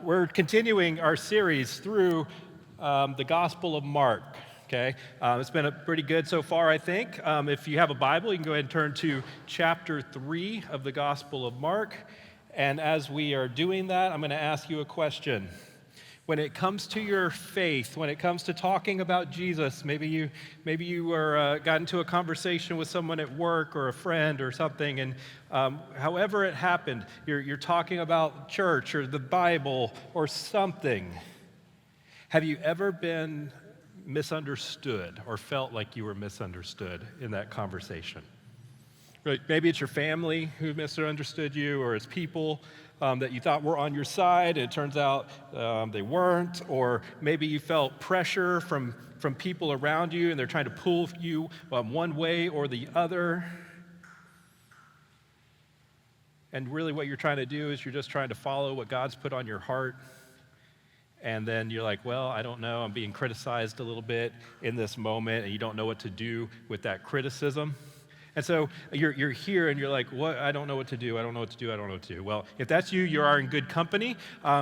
We're continuing our series through the Gospel of Mark. Okay, it's been pretty good so far, I think. If you have a Bible, you can go ahead and turn to chapter 3 of the Gospel of Mark. And as we are doing that, I'm going to ask you a question. When it comes to your faith, when it comes to talking about Jesus, maybe you got into a conversation with someone at work or a friend or something, and however it happened, you're talking about church or the Bible or something. Have you ever been misunderstood or felt like you were misunderstood in that conversation? Right? Maybe it's your family who misunderstood you, or it's people that you thought were on your side, and it turns out they weren't. Or maybe you felt pressure from people around you, and they're trying to pull you one way or the other. And really what you're trying to do is you're just trying to follow what God's put on your heart. And then you're like, well, I don't know, I'm being criticized a little bit in this moment, and you don't know what to do with that criticism. And so you're here and you're like, what? I don't know what to do. I don't know what to do. I don't know what to do. Well, if that's you, you are in good company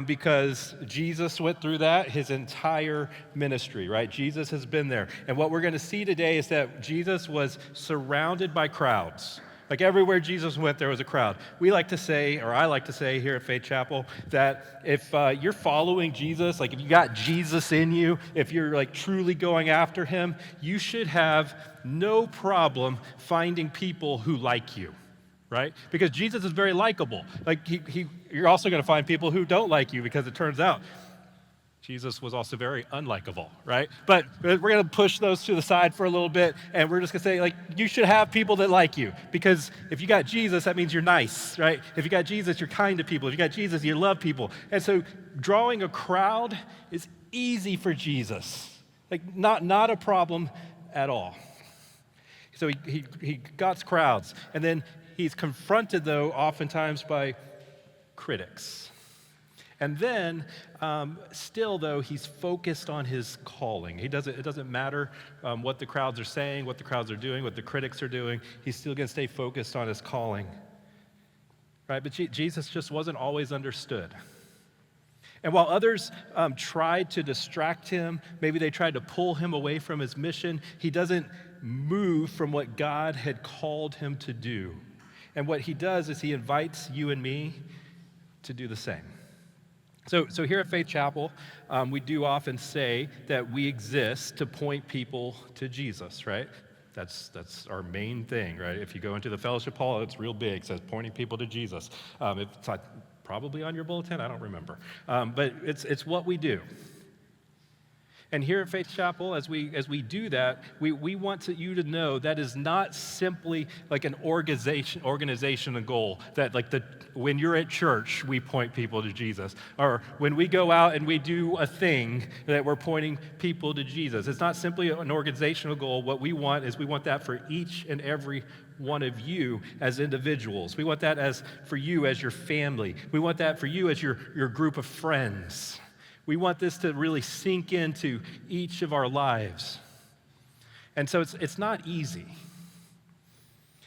because Jesus went through that his entire ministry, right? Jesus has been there. And what we're going to see today is that Jesus was surrounded by crowds. Like everywhere Jesus went, there was a crowd. We like to say, or I like to say here at Faith Chapel, that if you're following Jesus, like if you got Jesus in you, if you're like truly going after him, you should have no problem finding people who like you, right? Because Jesus is very likable. Like you're also going to find people who don't like you because it turns out Jesus was also very unlikable, right? But we're going to push those to the side for a little bit, and we're just going to say, like, you should have people that like you, because if you got Jesus, that means you're nice, right? If you got Jesus, you're kind to people. If you got Jesus, you love people. And so drawing a crowd is easy for Jesus, like not a problem at all. So he got crowds, and then he's confronted, though, oftentimes by critics. And then, still, though, he's focused on his calling. It doesn't matter what the crowds are saying, what the crowds are doing, what the critics are doing. He's still going to stay focused on his calling, right? But Jesus just wasn't always understood. And while others tried to distract him, maybe they tried to pull him away from his mission, he doesn't move from what God had called him to do. And what he does is he invites you and me to do the same. So here at Faith Chapel, we do often say that we exist to point people to Jesus, right? That's our main thing, right? If you go into the fellowship hall, it's real big. It says pointing people to Jesus. It's probably on your bulletin. I don't remember. But it's what we do. And here at Faith Chapel, as we do that, we want you to know that is not simply like an organizational goal, that like when you're at church, we point people to Jesus. Or when we go out and we do a thing, that we're pointing people to Jesus. It's not simply an organizational goal. What we want that for each and every one of you as individuals. We want that for you as your family. We want that for you as your group of friends. We want this to really sink into each of our lives. And so it's not easy.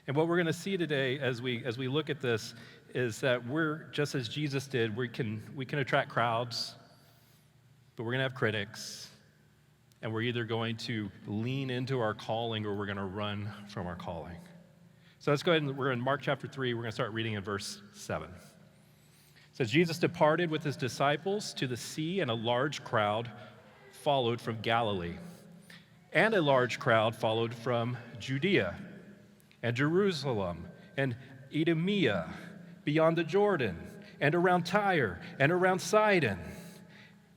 And what we're going to see today as we look at this is that we're, just as Jesus did, we can attract crowds, but we're going to have critics, and we're either going to lean into our calling or we're going to run from our calling. So let's go ahead and we're in Mark chapter 3. We're going to start reading in verse 7. It says, Jesus departed with his disciples to the sea, and a large crowd followed from Galilee. And a large crowd followed from Judea and Jerusalem and Idumea, beyond the Jordan, and around Tyre and around Sidon.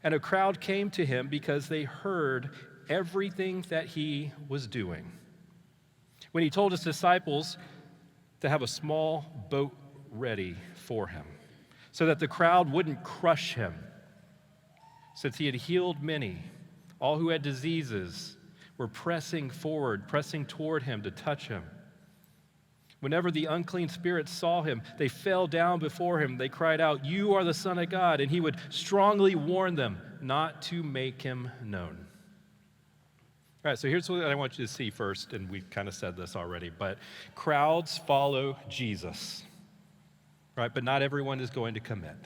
And a crowd came to him because they heard everything that he was doing. When he told his disciples to have a small boat ready for him, so that the crowd wouldn't crush him, since he had healed many, all who had diseases were pressing toward him to touch him. Whenever the unclean spirits saw him, they fell down before him. They cried out, "You are the Son of God." And he would strongly warn them not to make him known. All right, so here's what I want you to see first, and we've kind of said this already, but crowds follow Jesus. Right, but not everyone is going to commit.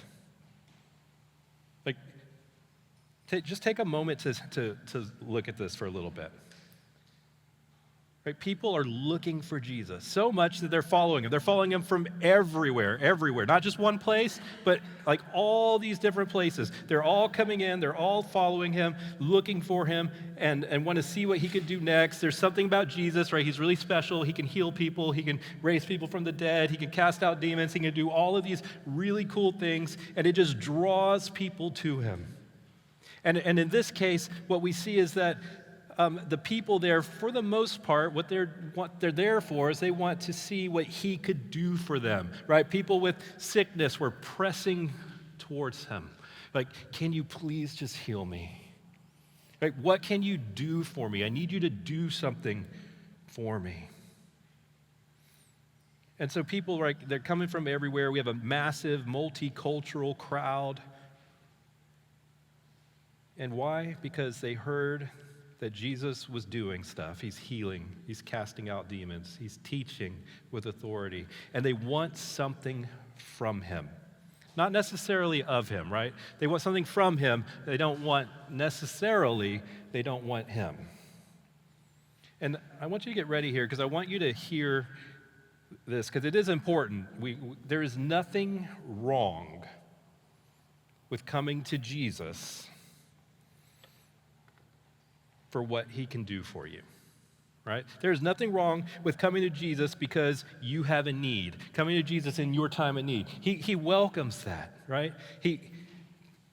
Just take a moment to look at this for a little bit. Right? People are looking for Jesus so much that they're following him. They're following him from everywhere, not just one place, but like all these different places. They're all coming in, they're all following him, looking for him, and want to see what he could do next. There's something about Jesus, right? He's really special. He can heal people, he can raise people from the dead, he can cast out demons, he can do all of these really cool things, and it just draws people to him. And in this case, what we see is that the people there, for the most part, what they're there for is they want to see what he could do for them, right? People with sickness were pressing towards him. Like, can you please just heal me? Right? What can you do for me? I need you to do something for me. And so people, like, they're coming from everywhere. We have a massive multicultural crowd. And why? Because they heard that Jesus was doing stuff. He's healing, he's casting out demons, he's teaching with authority. And they want something from him. Not necessarily of him, right? They want something from him. They don't want him. And I want you to get ready here because I want you to hear this because it is important. There is nothing wrong with coming to Jesus for what he can do for you, right? There's nothing wrong with coming to Jesus because you have a need, coming to Jesus in your time of need. He welcomes that, right?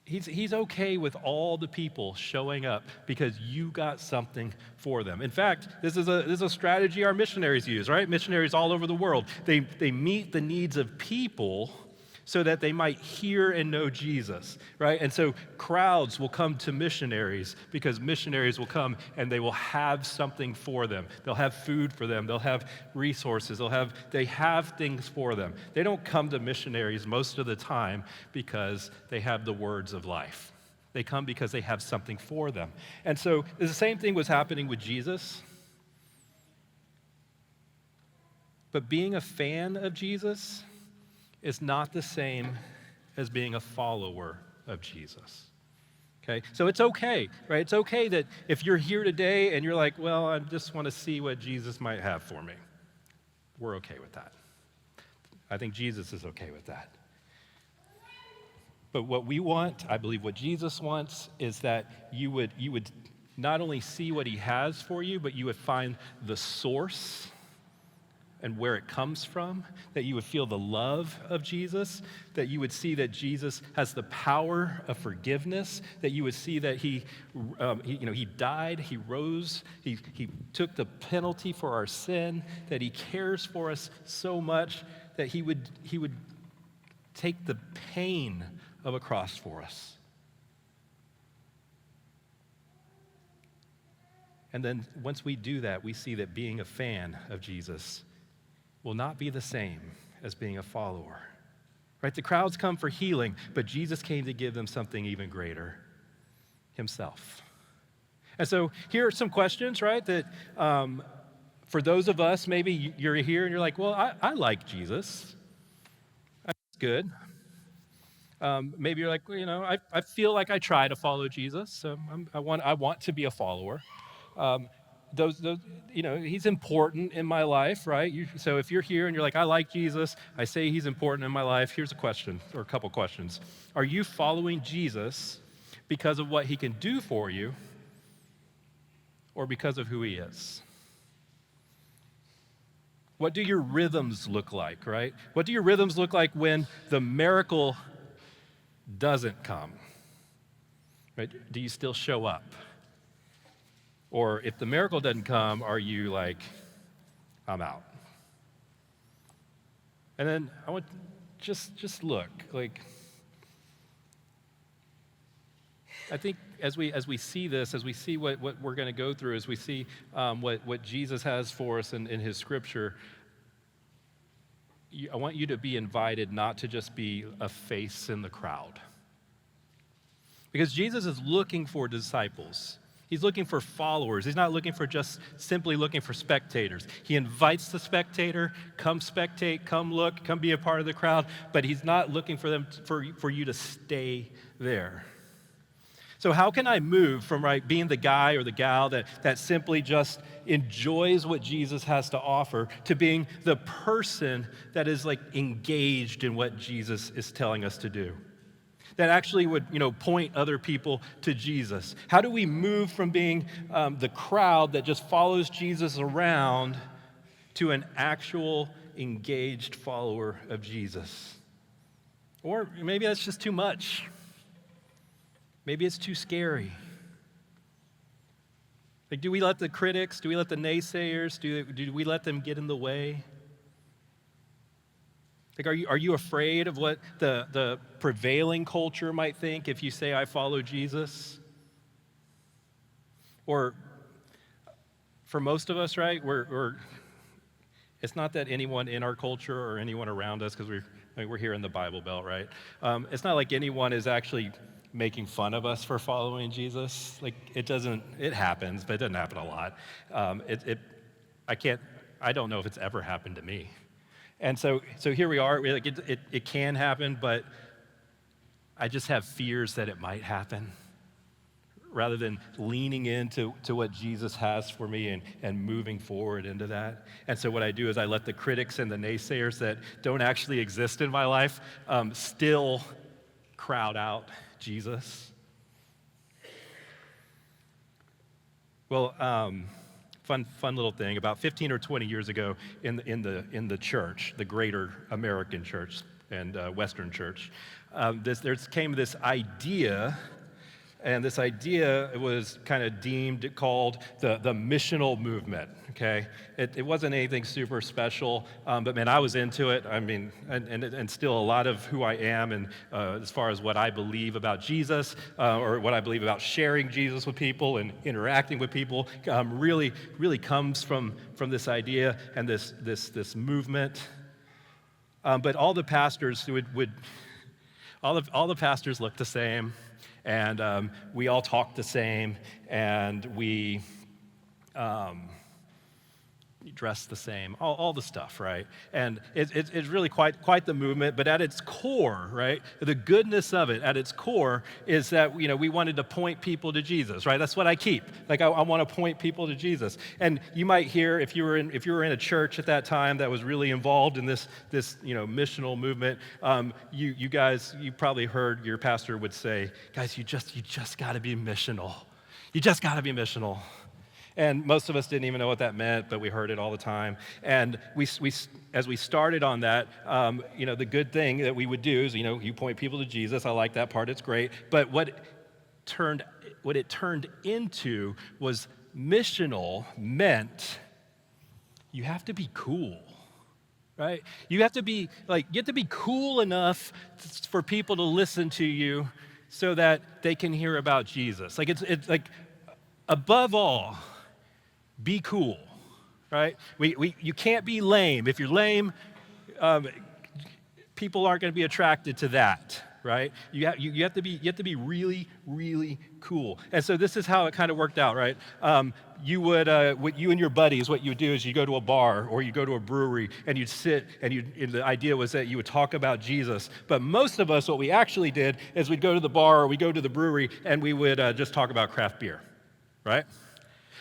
He's okay with all the people showing up because you got something for them. In fact, this is a strategy our missionaries use, right? Missionaries all over the world. They meet the needs of people so that they might hear and know Jesus, right? And so crowds will come to missionaries because missionaries will come and they will have something for them. They'll have food for them. They'll have resources. They have things for them. They don't come to missionaries most of the time because they have the words of life. They come because they have something for them. And so the same thing was happening with Jesus. But being a fan of Jesus is not the same as being a follower of Jesus, okay? So it's okay, right? It's okay that if you're here today and you're like, well, I just want to see what Jesus might have for me. We're okay with that. I think Jesus is okay with that. But what we want, I believe what Jesus wants, is that you would not only see what he has for you, but you would find the source and where it comes from, that you would feel the love of Jesus, that you would see that Jesus has the power of forgiveness, that you would see that he died, he rose, he took the penalty for our sin, that he cares for us so much that he would take the pain of a cross for us. And then once we do that, we see that being a fan of Jesus will not be the same as being a follower, right? The crowds come for healing, but Jesus came to give them something even greater, himself. And so here are some questions, right, that for those of us, maybe you're here and you're like, well, I like Jesus. That's good. Maybe you're like, well, I feel like I try to follow Jesus, so I want to be a follower. Those, he's important in my life, right? So if you're here and you're like, I like Jesus, I say he's important in my life, here's a question, or a couple questions. Are you following Jesus because of what he can do for you, or because of who he is? What do your rhythms look like, right? What do your rhythms look like when the miracle doesn't come, right? Do you still show up? Or if the miracle doesn't come, are you like, I'm out? And then I want just look, like, I think as we see this, as we see what we're going to go through, as we see what Jesus has for us in his scripture, I want you to be invited not to just be a face in the crowd. Because Jesus is looking for disciples. He's looking for followers. He's not looking for just simply looking for spectators. He invites the spectator, come spectate, come look, come be a part of the crowd, but he's not looking for them for you to stay there. So how can I move from being the guy or the gal that simply just enjoys what Jesus has to offer to being the person that is like engaged in what Jesus is telling us to do? That actually would, point other people to Jesus. How do we move from being the crowd that just follows Jesus around to an actual engaged follower of Jesus? Or maybe that's just too much. Maybe it's too scary. Like, do we let the critics, do we let the naysayers, do we let them get in the way? Like, are you afraid of what the prevailing culture might think if you say, I follow Jesus? Or for most of us, right, it's not that anyone in our culture or anyone around us, because we're here in the Bible Belt, right? It's not like anyone is actually making fun of us for following Jesus. Like, it happens, but it doesn't happen a lot. I don't know if it's ever happened to me. And so here we are. It can happen, but I just have fears that it might happen, rather than leaning into what Jesus has for me and moving forward into that. And so what I do is I let the critics and the naysayers that don't actually exist in my life still crowd out Jesus. Well, fun little thing. About 15 or 20 years ago, in the church, the Greater American Church and Western Church, there came this idea. And this idea was kind of called the missional movement, okay? It wasn't anything super special, but man, I was into it. I mean, and still a lot of who I am and as far as what I believe about Jesus or what I believe about sharing Jesus with people and interacting with people really comes from this idea and this movement. But all the pastors all the pastors looked the same. And we all talk the same, and we dress the same, all the stuff, right? And it's really quite the movement, but at its core, right, the goodness of it at its core is that, we wanted to point people to Jesus, right? That's what I keep. Like, I want to point people to Jesus. And you might hear, if you were in a church at that time that was really involved in this missional movement, you guys, you probably heard your pastor would say, guys, you just got to be missional. You just got to be missional. And most of us didn't even know what that meant, but we heard it all the time. And as we started on that, the good thing that we would do is, you point people to Jesus. I like that part; it's great. But what it turned into was missional meant you have to be cool, right? You have to be cool enough for people to listen to you, so that they can hear about Jesus. Like, it's like, above all, be cool, right? You can't be lame. If you're lame, people aren't going to be attracted to that, right? You have to be really, really cool. And so this is how it kind of worked out, right? You and your buddies, what you would do is you go to a bar or you go to a brewery and you'd sit and the idea was that you would talk about Jesus. But most of us, what we actually did is we'd go to the bar or we go to the brewery and we would just talk about craft beer, right?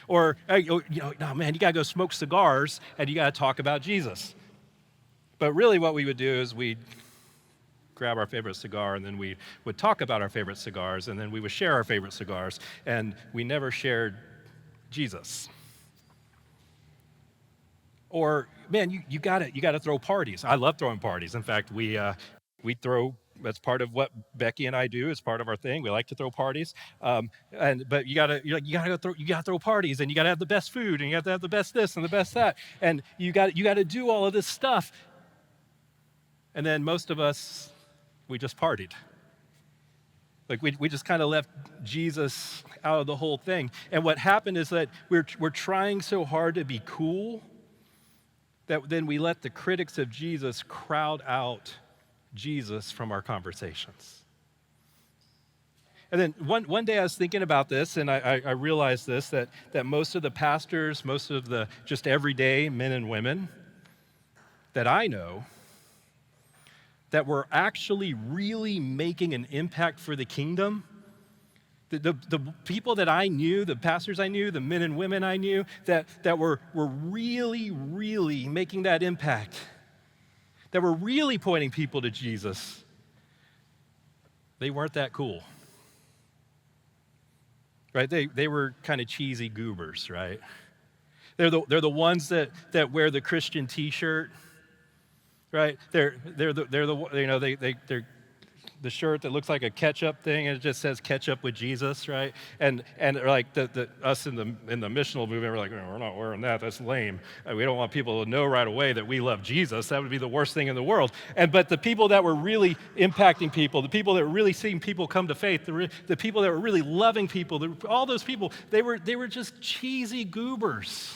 Or, no, man, you got to go smoke cigars and you got to talk about Jesus. But really what we would do is we'd grab our favorite cigar and then we would talk about our favorite cigars and then we would share our favorite cigars, and we never shared Jesus. Or, man, you got to throw parties. I love throwing parties. In fact, we throw. That's part of what Becky and I do. It's part of our thing. We like to throw parties, but you gotta throw parties, and you gotta have the best food, and you have to have the best this and the best that, and you got to do all of this stuff. And then most of us, we just partied. Like, we just kind of left Jesus out of the whole thing. And what happened is that we're trying so hard to be cool that then we let the critics of Jesus crowd out Jesus from our conversations. And then one day I was thinking about this, and I realized this, that most of the pastors, most of the just everyday men and women that I know that were actually really making an impact for the kingdom, The people that I knew, the pastors I knew, the men and women I knew that were really, really making that impact, that were really pointing people to Jesus, they weren't that cool. Right? They were kind of cheesy goobers, right? They're the ones that wear the Christian T-shirt, right? They're the shirt that looks like a ketchup thing and it just says ketchup with Jesus, right? And like us in the missional movement, we're like, we're not wearing that. That's lame. We don't want people to know right away that we love Jesus. That would be the worst thing in the world. But the people that were really impacting people, the people that were really seeing people come to faith, the people that were really loving people, all those people, they were just cheesy goobers.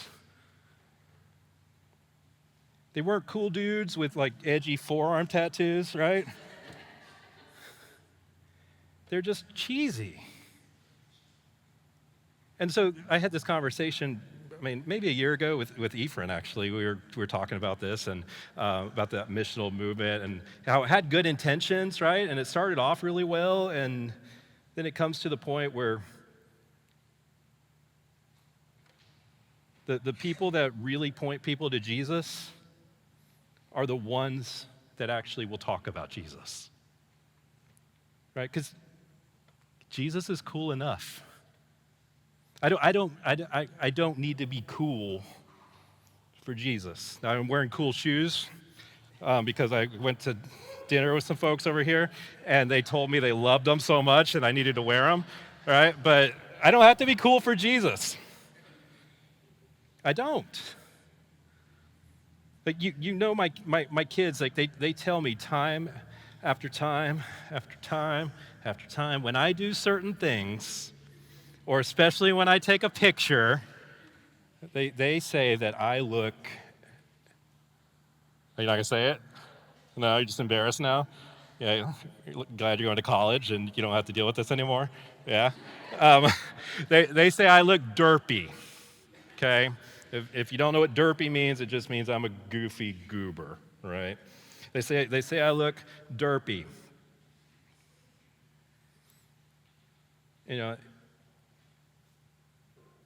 They weren't cool dudes with like edgy forearm tattoos, right? They're just cheesy. And so I had this conversation, maybe a year ago with Ephraim, actually. We were talking about this and about that missional movement and how it had good intentions, right? And it started off really well, and then it comes to the point where the people that really point people to Jesus are the ones that actually will talk about Jesus, right? Because Jesus is cool enough. I don't need to be cool for Jesus. Now, I'm wearing cool shoes because I went to dinner with some folks over here, and they told me they loved them so much and I needed to wear them, right? But I don't have to be cool for Jesus. I don't. Like my kids, like they tell me time after time after time after time, when I do certain things, or especially when I take a picture, they say that I look. Are you not gonna say it? No, you're just embarrassed now? Yeah, you're glad you're going to college and you don't have to deal with this anymore? Yeah? They say I look derpy, okay? If you don't know what derpy means, it just means I'm a goofy goober, right? They say I look derpy. You know,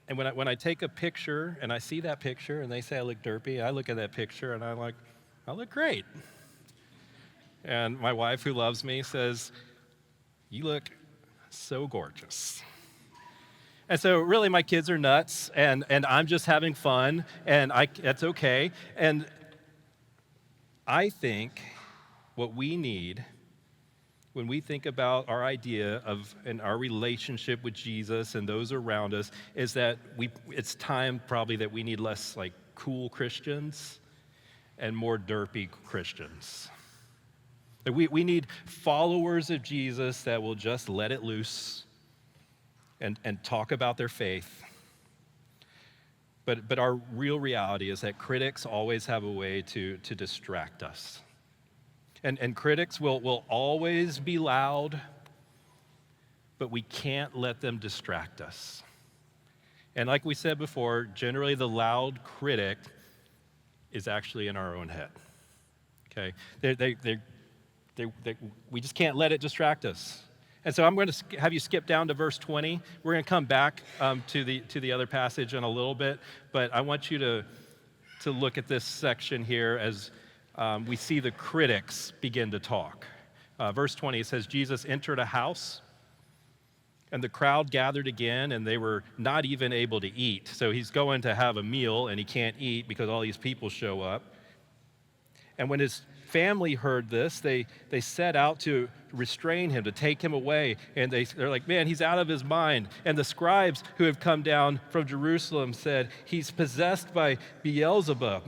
and when I take a picture and I see that picture and they say I look derpy, I look at that picture and I'm like, I look great. And my wife, who loves me, says, you look so gorgeous. And so really my kids are nuts and I'm just having fun and that's okay. And I think what we need when we think about our idea of and our relationship with Jesus and those around us is that it's time probably that we need less like cool Christians and more derpy Christians. That we need followers of Jesus that will just let it loose and talk about their faith. But our real reality is that critics always have a way to distract us. And critics will always be loud, but we can't let them distract us. And like we said before, generally the loud critic is actually in our own head. Okay? We just can't let it distract us. And so I'm going to have you skip down to verse 20. We're going to come back to the other passage in a little bit, but I want you to look at this section here as we see the critics begin to talk. Verse 20, it says, Jesus entered a house, and the crowd gathered again, and they were not even able to eat. So he's going to have a meal, and he can't eat because all these people show up. And when his family heard this, they set out to restrain him, to take him away. And they're like, man, he's out of his mind. And the scribes who have come down from Jerusalem said, he's possessed by Beelzebub.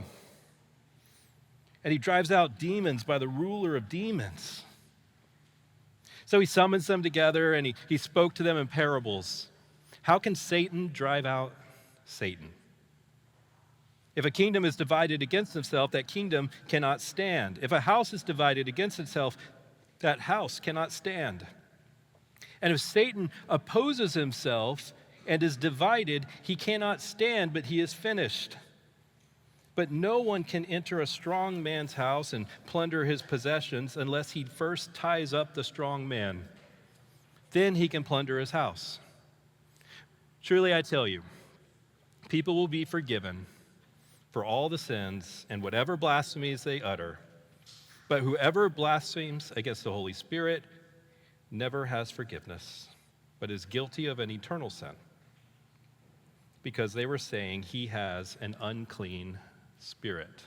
And he drives out demons by the ruler of demons. So he summons them together and he spoke to them in parables. How can Satan drive out Satan? If a kingdom is divided against itself, that kingdom cannot stand. If a house is divided against itself, that house cannot stand. And if Satan opposes himself and is divided, he cannot stand, but he is finished. But no one can enter a strong man's house and plunder his possessions unless he first ties up the strong man. Then he can plunder his house. Truly I tell you, people will be forgiven for all the sins and whatever blasphemies they utter. But whoever blasphemes against the Holy Spirit never has forgiveness, but is guilty of an eternal sin, because they were saying he has an unclean spirit.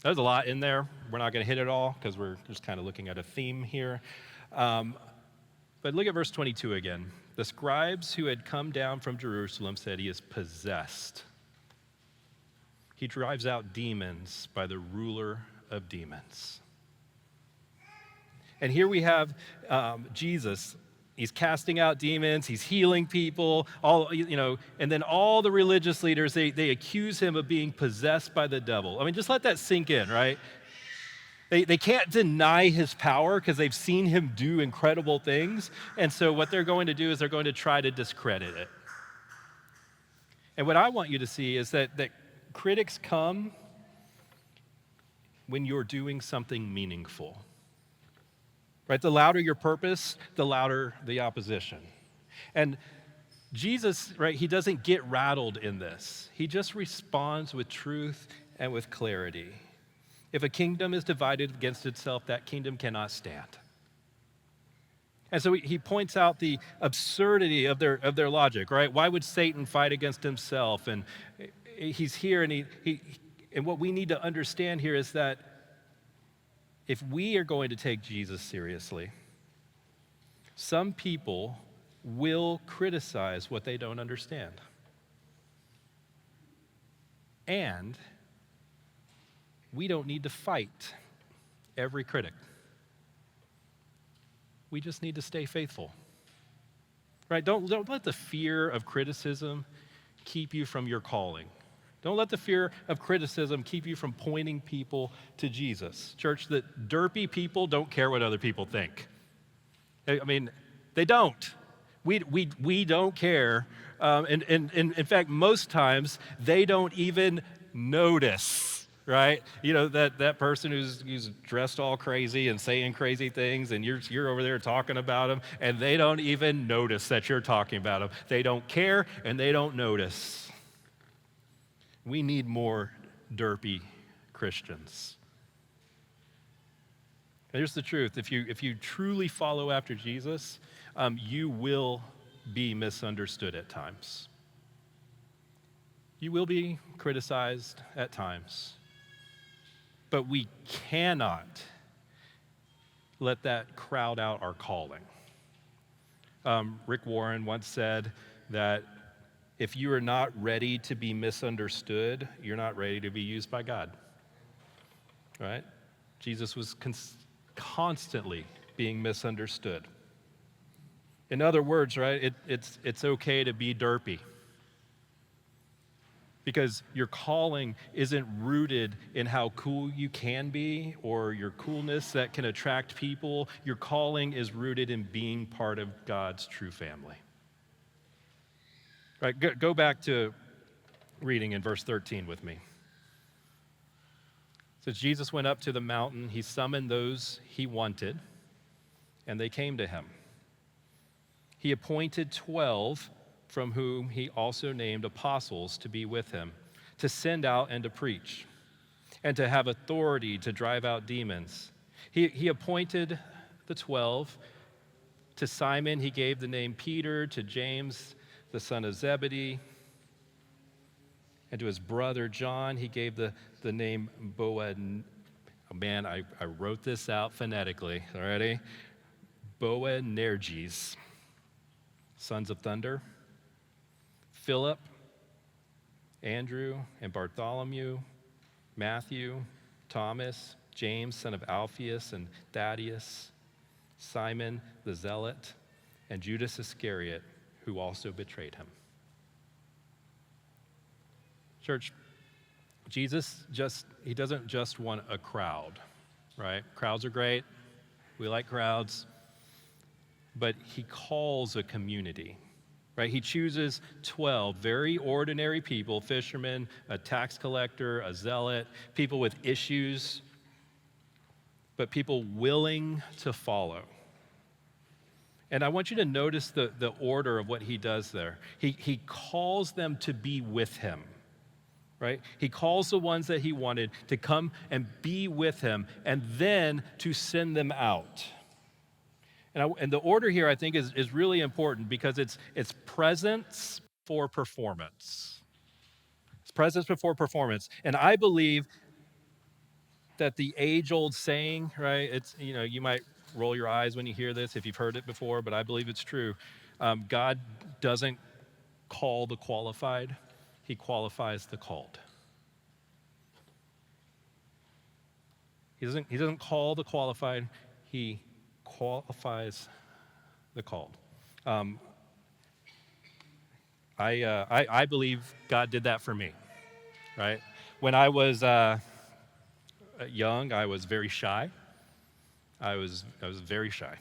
There's a lot in there. We're not going to hit it all because we're just kind of looking at a theme here. But look at verse 22 again. The scribes who had come down from Jerusalem said he is possessed. He drives out demons by the ruler of demons. And here we have Jesus. He's casting out demons. He's healing people. And then all the religious leaders, they accuse him of being possessed by the devil. I mean, just let that sink in, right? They can't deny his power because they've seen him do incredible things. And so what they're going to do is they're going to try to discredit it. And what I want you to see is that critics come when you're doing something meaningful. Right? The louder your purpose, the louder the opposition. And Jesus, right, he doesn't get rattled in this. He just responds with truth and with clarity. If a kingdom is divided against itself, that kingdom cannot stand. And so he points out the absurdity of their logic, right? Why would Satan fight against himself? And he's here, and and what we need to understand here is that if we are going to take Jesus seriously, some people will criticize what they don't understand. And we don't need to fight every critic. We just need to stay faithful. Right? Don't let the fear of criticism keep you from your calling. Don't let the fear of criticism keep you from pointing people to Jesus. Church, that derpy people don't care what other people think. I mean, they don't. We don't care. And in fact, most times, they don't even notice, right? You know, that person who's dressed all crazy and saying crazy things, and you're over there talking about them, and they don't even notice that you're talking about them. They don't care, and they don't notice. We need more derpy Christians. And here's the truth. If you truly follow after Jesus, you will be misunderstood at times. You will be criticized at times. But we cannot let that crowd out our calling. Rick Warren once said that if you are not ready to be misunderstood, you're not ready to be used by God. Right? Jesus was constantly being misunderstood. In other words, right, it's okay to be derpy. Because your calling isn't rooted in how cool you can be or your coolness that can attract people. Your calling is rooted in being part of God's true family. Right, go back to reading in verse 13 with me. It says, Jesus went up to the mountain. He summoned those he wanted, and they came to him. He appointed 12, from whom he also named apostles to be with him, to send out and to preach, and to have authority to drive out demons. He appointed the 12. To Simon he gave the name Peter, to James the son of Zebedee, and to his brother John he gave the name Boanerges. Oh man, I wrote this out phonetically. Already? Boanerges, sons of thunder. Philip, Andrew, and Bartholomew, Matthew, Thomas, James, son of Alphaeus, and Thaddeus, Simon the Zealot, and Judas Iscariot, who also betrayed him. Church, Jesus he doesn't just want a crowd, right? Crowds are great. We like crowds. But he calls a community. Right? He chooses 12 very ordinary people, fishermen, a tax collector, a zealot, people with issues, but people willing to follow. And I want you to notice the order of what he does there. He calls them to be with him, right? He calls the ones that he wanted to come and be with him and then to send them out. And the order here, I think, is really important because it's presence for performance. It's presence before performance. And I believe that the age-old saying, right? It's, you might roll your eyes when you hear this if you've heard it before, but I believe it's true. God doesn't call the qualified, he qualifies the called. He doesn't call the qualified, he qualifies the called. I believe God did that for me, right? When I was young, I was very shy. I was very shy.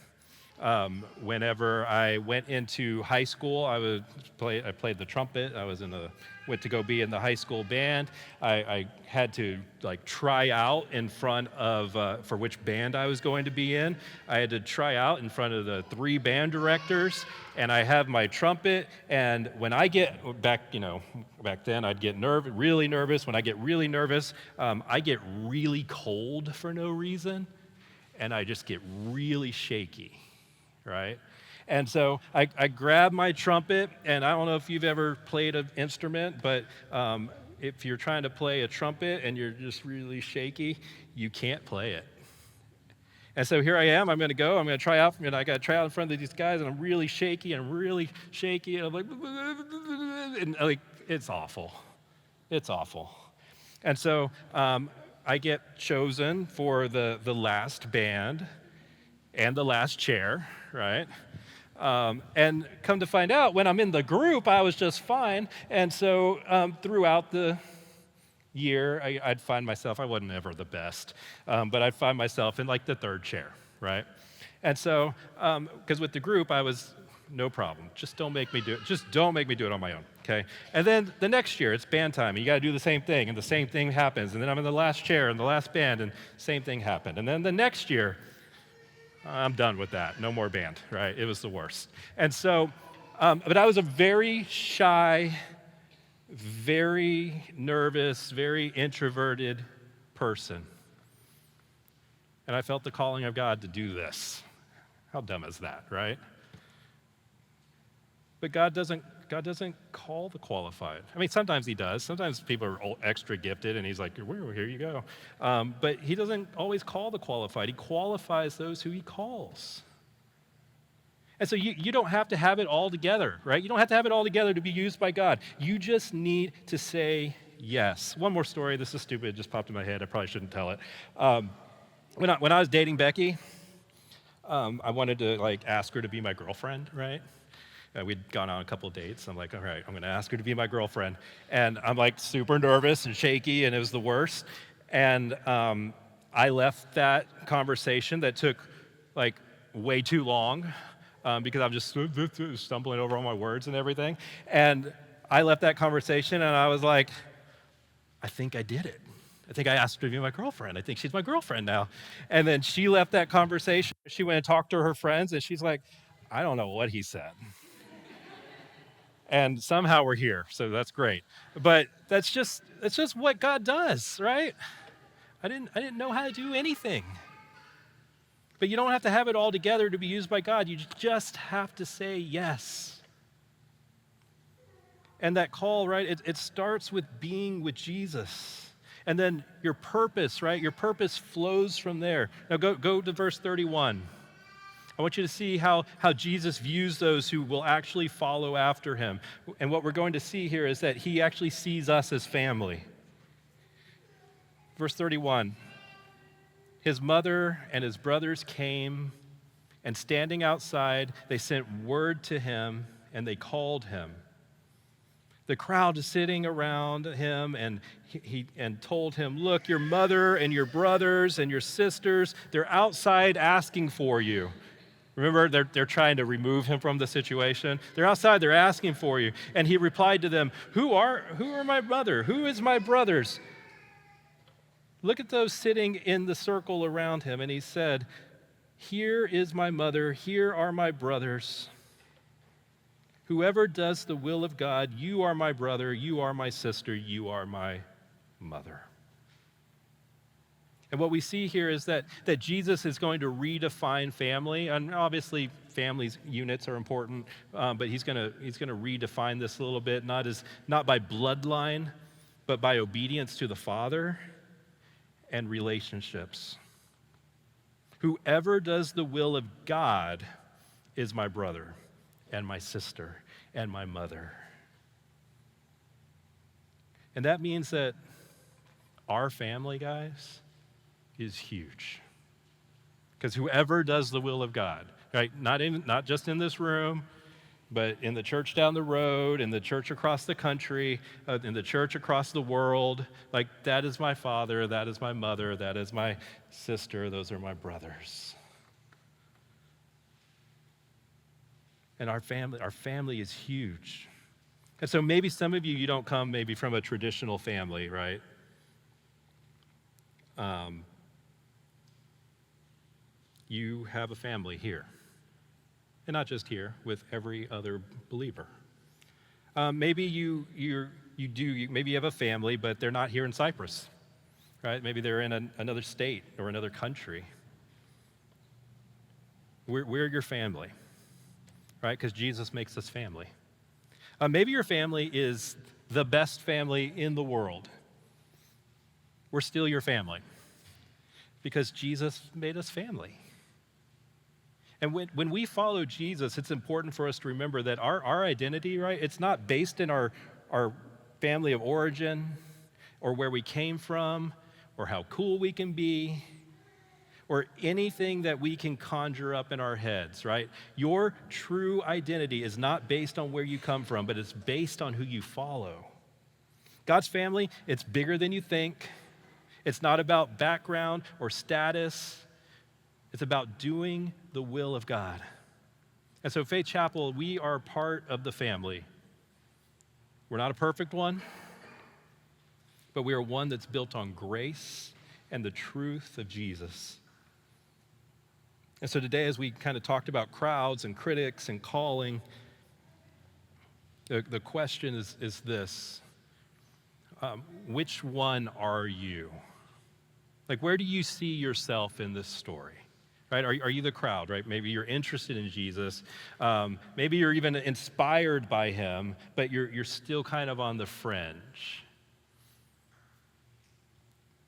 Whenever I went into high school, I played the trumpet. Went to go be in the high school band. I had to try out in front of for which band I was going to be in. I had to try out in front of the 3 band directors, and I have my trumpet. And when I get back then I'd get really nervous. When I get really nervous, I get really cold for no reason, and I just get really shaky. Right? And so I grab my trumpet, and I don't know if you've ever played an instrument, but if you're trying to play a trumpet and you're just really shaky, you can't play it. And so here I am, I'm going to try out, and I got to try out in front of these guys, and I'm really shaky, and I'm like, it's awful. It's awful. And so I get chosen for the last band and the last chair, right? And come to find out, when I'm in the group, I was just fine. And so throughout the year, I'd find myself, I wasn't ever the best, but I'd find myself in the 3rd chair, right? And so, because with the group, I was, no problem. Just don't make me do it. Just don't make me do it on my own, okay? And then the next year, it's band time, and you got to do the same thing, and the same thing happens. And then I'm in the last chair in the last band, and same thing happened. And then the next year, I'm done with that. No more band, right? It was the worst. And so, but I was a very shy, very nervous, very introverted person. And I felt the calling of God to do this. How dumb is that, right? But God doesn't call the qualified. I mean, sometimes he does. Sometimes people are extra gifted, and he's like, well, here you go. But he doesn't always call the qualified. He qualifies those who he calls. And so you don't have to have it all together, right? You don't have to have it all together to be used by God. You just need to say yes. One more story. This is stupid. It just popped in my head. I probably shouldn't tell it. When I was dating Becky, I wanted to ask her to be my girlfriend, right? We'd gone on a couple of dates. I'm like, all right, I'm going to ask her to be my girlfriend. And I'm super nervous and shaky, and it was the worst. And I left that conversation that took way too long because I'm just stumbling over all my words and everything. And I left that conversation, and I was like, I think I did it. I think I asked her to be my girlfriend. I think she's my girlfriend now. And then she left that conversation. She went and talked to her friends, and she's like, I don't know what he said. And somehow we're here, so that's great. But that's just what God does, right? I didn't know how to do anything. But you don't have to have it all together to be used by God. You just have to say yes. And that call, right, it starts with being with Jesus. And then your purpose, right? Your purpose flows from there. Now go to verse 31. I want you to see how Jesus views those who will actually follow after him. And what we're going to see here is that he actually sees us as family. Verse 31, his mother and his brothers came, and standing outside, they sent word to him, and they called him. The crowd is sitting around him, and he told him, look, your mother and your brothers and your sisters, they're outside asking for you. Remember, they're trying to remove him from the situation. They're outside, they're asking for you. And he replied to them, who are my mother? Who is my brothers? Look at those sitting in the circle around him. And he said, Here is my mother, here are my brothers. Whoever does the will of God, you are my brother, you are my sister, you are my mother. And what we see here is that Jesus is going to redefine family, and obviously family's units are important, but he's going to redefine this a little bit, not by bloodline, but by obedience to the Father and relationships. Whoever does the will of God is my brother and my sister and my mother. And that means that our family, guys, is huge. Because whoever does the will of God, right? Not just in this room, but in the church down the road, in the church across the country, in the church across the world, like that is my father, that is my mother, that is my sister, those are my brothers. And our family is huge. And so maybe some of you don't come maybe from a traditional family, right? You have a family here. And not just here, with every other believer. Maybe maybe you have a family, but they're not here in Cyprus, right? Maybe they're in another state or another country. We're your family, right? Because Jesus makes us family. Maybe your family is the best family in the world. We're still your family because Jesus made us family. And when we follow Jesus, it's important for us to remember that our identity, right, it's not based in our family of origin or where we came from or how cool we can be or anything that we can conjure up in our heads, right? Your true identity is not based on where you come from, but it's based on who you follow. God's family, it's bigger than you think. It's not about background or status. It's about doing the will of God. And so Faith Chapel, we are part of the family. We're not a perfect one, but we are one that's built on grace and the truth of Jesus. And so today, as we kind of talked about crowds and critics and calling, the question is this. Which one are you? Like, where do you see yourself in this story? Right? Are you the crowd, right? Maybe you're interested in Jesus. Maybe you're even inspired by him, but you're still kind of on the fringe.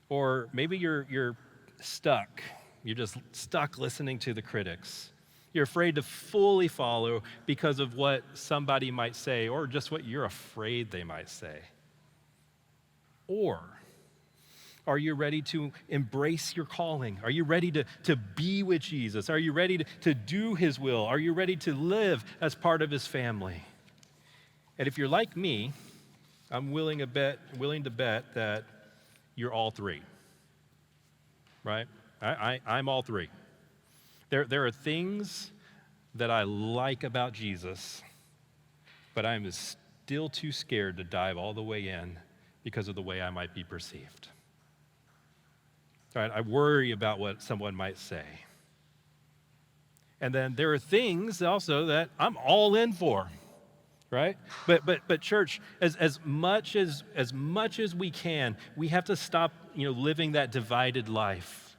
Or maybe you're stuck. You're just stuck listening to the critics. You're afraid to fully follow because of what somebody might say or just what you're afraid they might say. Or are you ready to embrace your calling? Are you ready to be with Jesus? Are you ready to do his will? Are you ready to live as part of his family? And if you're like me, I'm willing to bet that you're all three, right? I'm all three. There are things that I like about Jesus, but I'm still too scared to dive all the way in because of the way I might be perceived. Right? I worry about what someone might say. And then there are things also that I'm all in for, right? But church, as much as we can, we have to stop, living that divided life.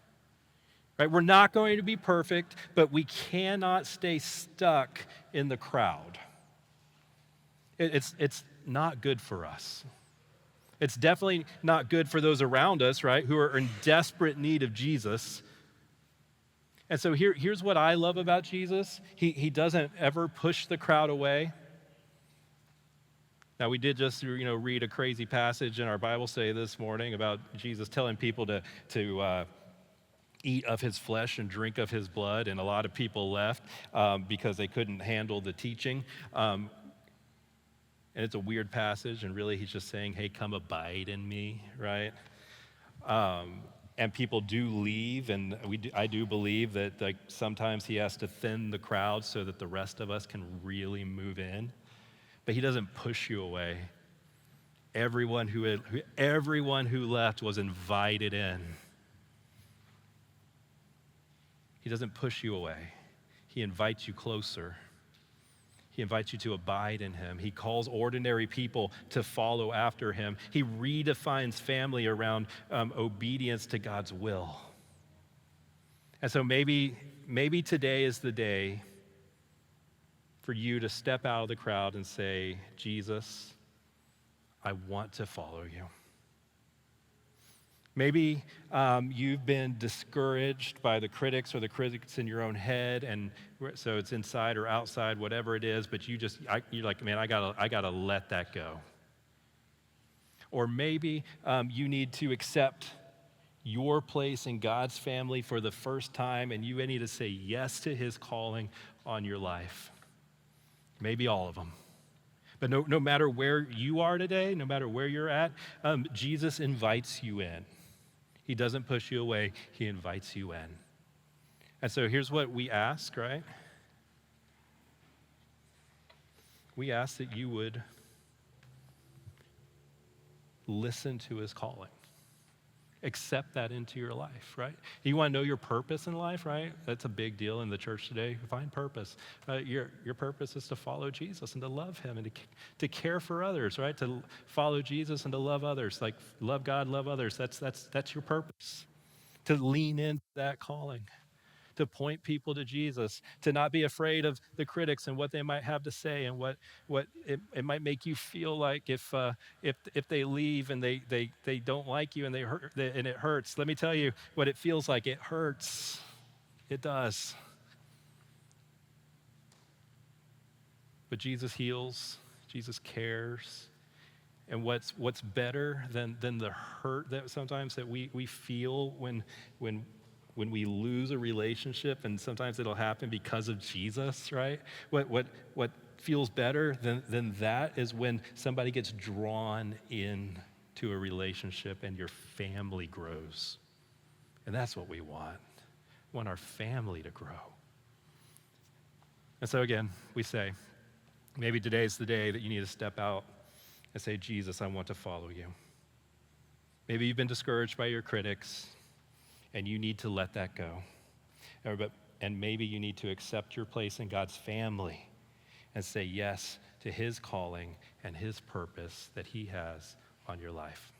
Right? We're not going to be perfect, but we cannot stay stuck in the crowd. It's not good for us. It's definitely not good for those around us, right, who are in desperate need of Jesus. And so here's what I love about Jesus. He doesn't ever push the crowd away. Now, we did just read a crazy passage in our Bible study this morning about Jesus telling people to eat of his flesh and drink of his blood, and a lot of people left because they couldn't handle the teaching. And it's a weird passage, and really he's just saying, hey, come abide in me, right? And people do leave, and I do believe that sometimes he has to thin the crowd so that the rest of us can really move in. But he doesn't push you away. Everyone who left was invited in. He doesn't push you away. He invites you closer. He invites you to abide in him. He calls ordinary people to follow after him. He redefines family around obedience to God's will. And so maybe today is the day for you to step out of the crowd and say, Jesus, I want to follow you. Maybe you've been discouraged by the critics or the critics in your own head, and so it's inside or outside, whatever it is, but you're like, man, I gotta let that go. Or maybe you need to accept your place in God's family for the first time, and you need to say yes to his calling on your life. Maybe all of them. But no matter where you are today, no matter where you're at, Jesus invites you in. He doesn't push you away. He invites you in. And so here's what we ask, right? We ask that you would listen to his calling. Accept that into your life, right? You want to know your purpose in life, right? That's a big deal in the church today. Find purpose. Your purpose is to follow Jesus and to love him and to care for others, right? To follow Jesus and to love others, like love God, love others. That's your purpose. To lean into that calling, to point people to Jesus, to not be afraid of the critics and what they might have to say and what it might make you feel like if they leave and they don't like you and and it hurts. Let me tell you what it feels like. It hurts. It does. But Jesus heals. Jesus cares. And what's better than the hurt that sometimes that we feel when we lose a relationship, and sometimes it'll happen because of Jesus, right? What feels better than that is when somebody gets drawn in to a relationship and your family grows. And that's what we want. We want our family to grow. And so again, we say, maybe today's the day that you need to step out and say, Jesus, I want to follow you. Maybe you've been discouraged by your critics, and you need to let that go. And maybe you need to accept your place in God's family and say yes to his calling and his purpose that he has on your life.